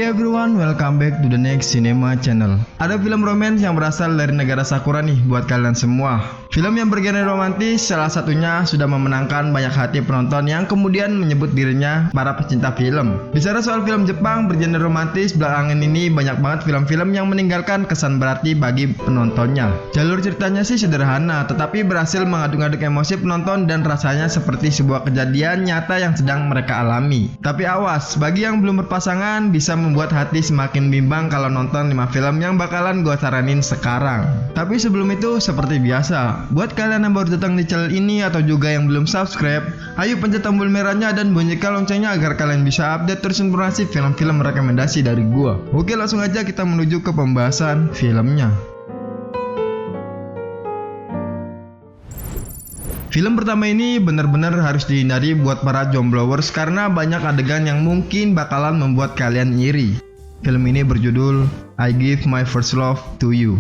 Hey everyone, welcome back to the next cinema channel. Ada film romance yang berasal dari negara Sakura nih buat kalian semua. Film yang bergenre romantis salah satunya sudah memenangkan banyak hati penonton yang kemudian menyebut dirinya para pecinta film. Bicara soal film Jepang bergenre romantis, belakangan ini banyak banget film-film yang meninggalkan kesan berarti bagi penontonnya. Jalur ceritanya sih sederhana, tetapi berhasil mengaduk-aduk emosi penonton dan rasanya seperti sebuah kejadian nyata yang sedang mereka alami. Tapi awas, bagi yang belum berpasangan bisa membuat hati semakin bimbang kalau nonton 5 film yang bakalan gue saranin sekarang. Tapi sebelum itu, seperti biasa, buat kalian yang baru datang di channel ini atau juga yang belum subscribe, ayo pencet tombol merahnya dan bunyikan loncengnya agar kalian bisa update terus informasi film-film rekomendasi dari gue. Oke, langsung aja kita menuju ke pembahasan filmnya. Film pertama ini benar-benar harus dihindari buat para jomblowers karena banyak adegan yang mungkin bakalan membuat kalian iri. Film ini berjudul I Give My First Love to You.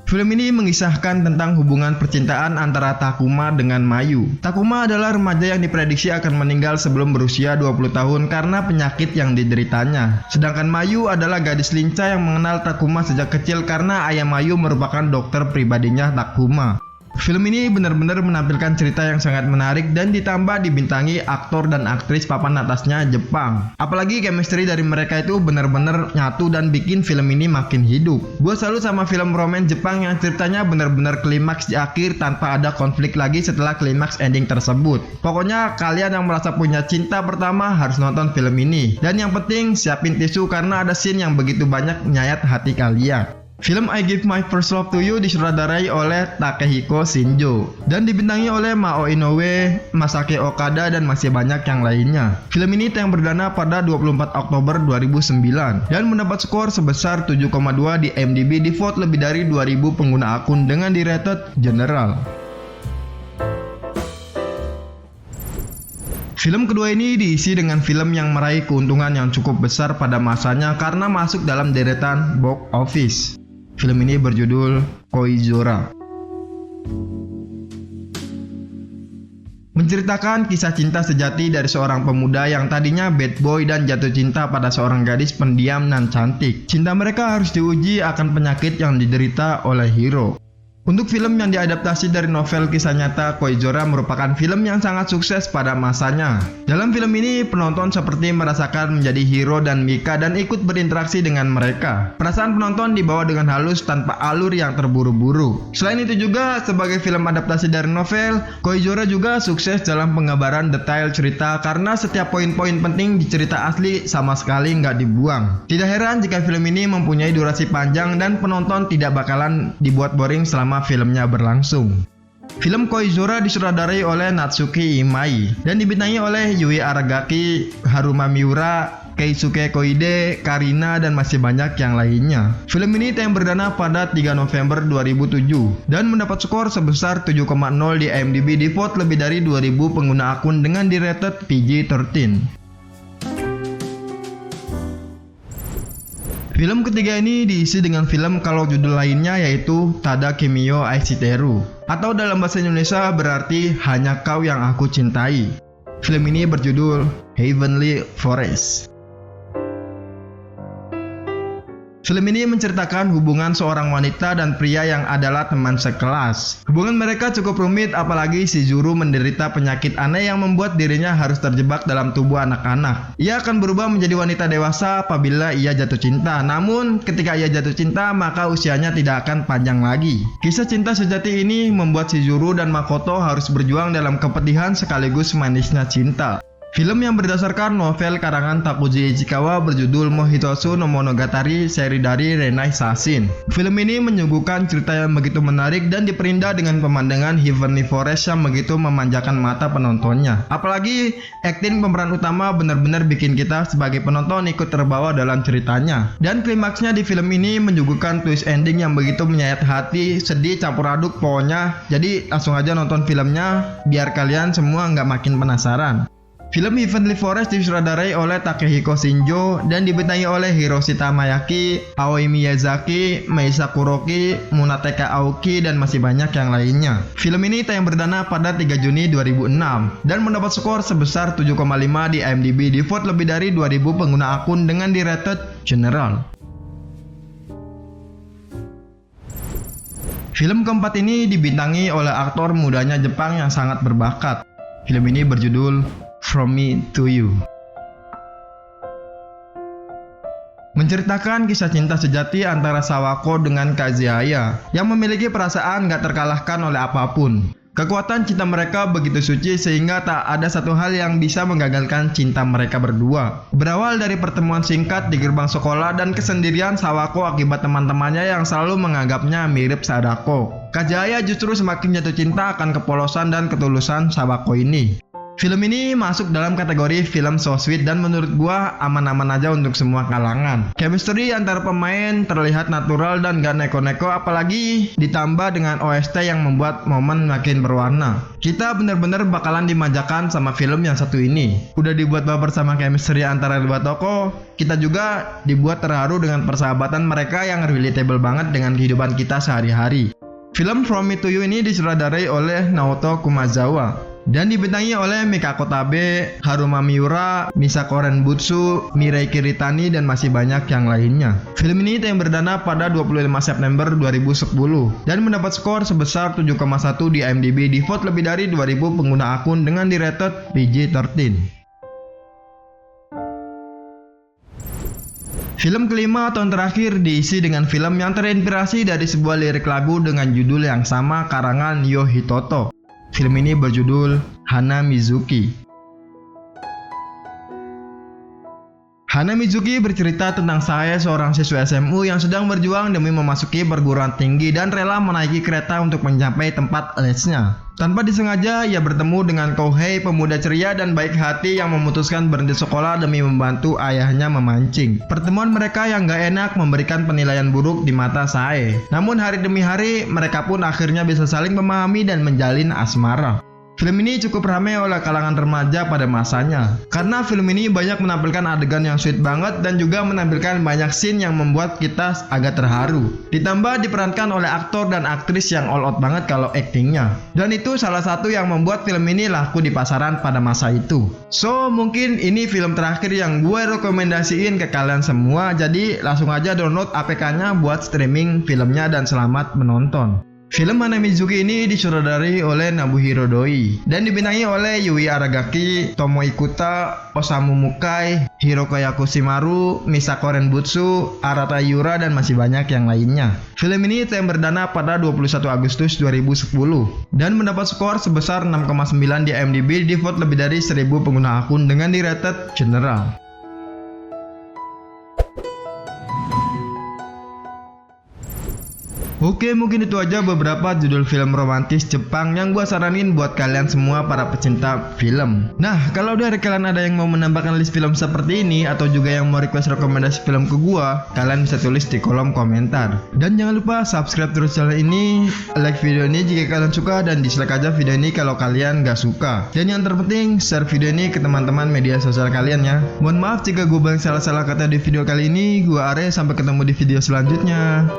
Film ini mengisahkan tentang hubungan percintaan antara Takuma dengan Mayu. Takuma adalah remaja yang diprediksi akan meninggal sebelum berusia 20 tahun karena penyakit yang dideritanya. Sedangkan Mayu adalah gadis lincah yang mengenal Takuma sejak kecil karena ayah Mayu merupakan dokter pribadinya Takuma. Film ini benar-benar menampilkan cerita yang sangat menarik dan ditambah dibintangi aktor dan aktris papan atasnya Jepang. Apalagi chemistry dari mereka itu benar-benar nyatu dan bikin film ini makin hidup. Gue salut sama film romance Jepang yang ceritanya benar-benar klimaks di akhir tanpa ada konflik lagi setelah klimaks ending tersebut. Pokoknya kalian yang merasa punya cinta pertama harus nonton film ini. Dan yang penting siapin tisu karena ada scene yang begitu banyak menyayat hati kalian. Film I Give My First Love to You disutradarai oleh Takehiko Shinjo dan dibintangi oleh Mao Inoue, Masaki Okada, dan masih banyak yang lainnya. Film ini tayang perdana pada 24 Oktober 2009 dan mendapat skor sebesar 7,2 di IMDb, di vote lebih dari 2000 pengguna akun dengan di rated general. Film kedua ini diisi dengan film yang meraih keuntungan yang cukup besar pada masanya karena masuk dalam deretan box office. Film ini berjudul Koizora. Menceritakan kisah cinta sejati dari seorang pemuda yang tadinya bad boy dan jatuh cinta pada seorang gadis pendiam dan cantik. Cinta mereka harus diuji akan penyakit yang diderita oleh hero. Untuk film yang diadaptasi dari novel kisah nyata, Koizora merupakan film yang sangat sukses pada masanya. Dalam film ini, penonton seperti merasakan menjadi hero dan Mika dan ikut berinteraksi dengan mereka. Perasaan penonton dibawa dengan halus tanpa alur yang terburu-buru. Selain itu juga, sebagai film adaptasi dari novel, Koizora juga sukses dalam penggambaran detail cerita karena setiap poin-poin penting di cerita asli sama sekali nggak dibuang. Tidak heran jika film ini mempunyai durasi panjang dan penonton tidak bakalan dibuat boring selama filmnya berlangsung. Film Koizora disutradarai oleh Natsuki Imai dan dibintangi oleh Yui Aragaki, Haruma Miura, Keisuke Koide, Karina, dan masih banyak yang lainnya. Film ini tayang perdana pada 3 November 2007 dan mendapat skor sebesar 7,0 di IMDb, di vote lebih dari 2000 pengguna akun dengan di rated PG-13. Film ketiga ini diisi dengan film kalau judul lainnya yaitu Tada Kimiyo Aishiteru, atau dalam bahasa Indonesia berarti Hanya Kau Yang Aku Cintai. Film ini berjudul Heavenly Forest. Film ini menceritakan hubungan seorang wanita dan pria yang adalah teman sekelas. Hubungan mereka cukup rumit, apalagi si Zuru menderita penyakit aneh yang membuat dirinya harus terjebak dalam tubuh anak-anak. Ia akan berubah menjadi wanita dewasa apabila ia jatuh cinta. Namun, ketika ia jatuh cinta, maka usianya tidak akan panjang lagi. Kisah cinta sejati ini membuat si Zuru dan Makoto harus berjuang dalam kepedihan sekaligus manisnya cinta. Film yang berdasarkan novel karangan Takuji Ichikawa berjudul Mohitosu no Monogatari seri dari Renai Sasin. Film ini menyuguhkan cerita yang begitu menarik dan diperindah dengan pemandangan Heavenly Forest yang begitu memanjakan mata penontonnya. Apalagi akting pemeran utama benar-benar bikin kita sebagai penonton ikut terbawa dalam ceritanya. Dan klimaksnya di film ini menyuguhkan twist ending yang begitu menyayat hati, sedih campur aduk pokoknya. Jadi langsung aja nonton filmnya biar kalian semua nggak makin penasaran. Film Heavenly Forest disutradarai oleh Takehiko Shinjo dan dibintangi oleh Hiroshi Tamayaki, Aoi Miyazaki, Meisa Kuroki, Munetaka Aoki, dan masih banyak yang lainnya. Film ini tayang perdana pada 3 Juni 2006 dan mendapat skor sebesar 7,5 di IMDb, di vote lebih dari 2000 pengguna akun dengan di rated general. Film keempat ini dibintangi oleh aktor mudanya Jepang yang sangat berbakat. Film ini berjudul From Me to You. Menceritakan kisah cinta sejati antara Sawako dengan Kazuhaya yang memiliki perasaan gak terkalahkan oleh apapun. Kekuatan cinta mereka begitu suci sehingga tak ada satu hal yang bisa menggagalkan cinta mereka berdua. Berawal dari pertemuan singkat di gerbang sekolah dan kesendirian Sawako akibat teman-temannya yang selalu menganggapnya mirip Sadako, Kazuhaya justru semakin jatuh cinta akan kepolosan dan ketulusan Sawako ini. Film ini masuk dalam kategori film so sweet dan menurut gua aman-aman aja untuk semua kalangan. Chemistry antar pemain terlihat natural dan gak neko-neko, apalagi ditambah dengan OST yang membuat momen makin berwarna. Kita bener-bener bakalan dimanjakan sama film yang satu ini. Udah dibuat baper sama chemistry antara dua tokoh, kita juga dibuat terharu dengan persahabatan mereka yang relatable banget dengan kehidupan kita sehari-hari. Film From Me to You ini disutradarai oleh Naoto Kumazawa dan dibintangi oleh Mikako Tabe, Haruma Miura, Misako Renbutsu, Mirei Kiritani, dan masih banyak yang lainnya. Film ini tayang perdana pada 25 September 2010 dan mendapat skor sebesar 7,1 di IMDb, di vote lebih dari 2000 pengguna akun dengan di rated PG-13. Film kelima tahun terakhir diisi dengan film yang terinspirasi dari sebuah lirik lagu dengan judul yang sama karangan Yo Hitoto. Film ini berjudul Hana Mizuki. Hana Mizuki bercerita tentang saya, seorang siswa SMU yang sedang berjuang demi memasuki perguruan tinggi dan rela menaiki kereta untuk mencapai tempat lesnya. Tanpa disengaja, ia bertemu dengan Kohei, pemuda ceria dan baik hati yang memutuskan berhenti sekolah demi membantu ayahnya memancing. Pertemuan mereka yang gak enak memberikan penilaian buruk di mata Sae. Namun hari demi hari, mereka pun akhirnya bisa saling memahami dan menjalin asmara. Film ini cukup ramai oleh kalangan remaja pada masanya, karena film ini banyak menampilkan adegan yang sweet banget dan juga menampilkan banyak scene yang membuat kita agak terharu. Ditambah diperankan oleh aktor dan aktris yang all out banget kalau aktingnya. Dan itu salah satu yang membuat film ini laku di pasaran pada masa itu. So, mungkin ini film terakhir yang gue rekomendasiin ke kalian semua, jadi langsung aja download APK-nya buat streaming filmnya dan selamat menonton. Film Hana Mizuki ini disutradarai oleh Nobuhiro Doi dan dibintangi oleh Yui Aragaki, Tomo Ikuta, Osamu Mukai, Hiroko Yakushimaru, Misako Renbutsu, Arata Yura, dan masih banyak yang lainnya. Film ini tayang perdana pada 21 Agustus 2010 dan mendapat skor sebesar 6,9 di IMDb, di vote lebih dari 1000 pengguna akun dengan di rated general. Oke, mungkin itu aja beberapa judul film romantis Jepang yang gua saranin buat kalian semua para pecinta film. Nah, kalau dari kalian ada yang mau menambahkan list film seperti ini atau juga yang mau request rekomendasi film ke gua, kalian bisa tulis di kolom komentar. Dan jangan lupa subscribe terus channel ini, like video ini jika kalian suka, dan dislike aja video ini kalau kalian gak suka. Dan yang terpenting, share video ini ke teman-teman media sosial kalian ya. Mohon maaf jika gua banyak salah-salah kata di video kali ini. Gua Are, sampai ketemu di video selanjutnya.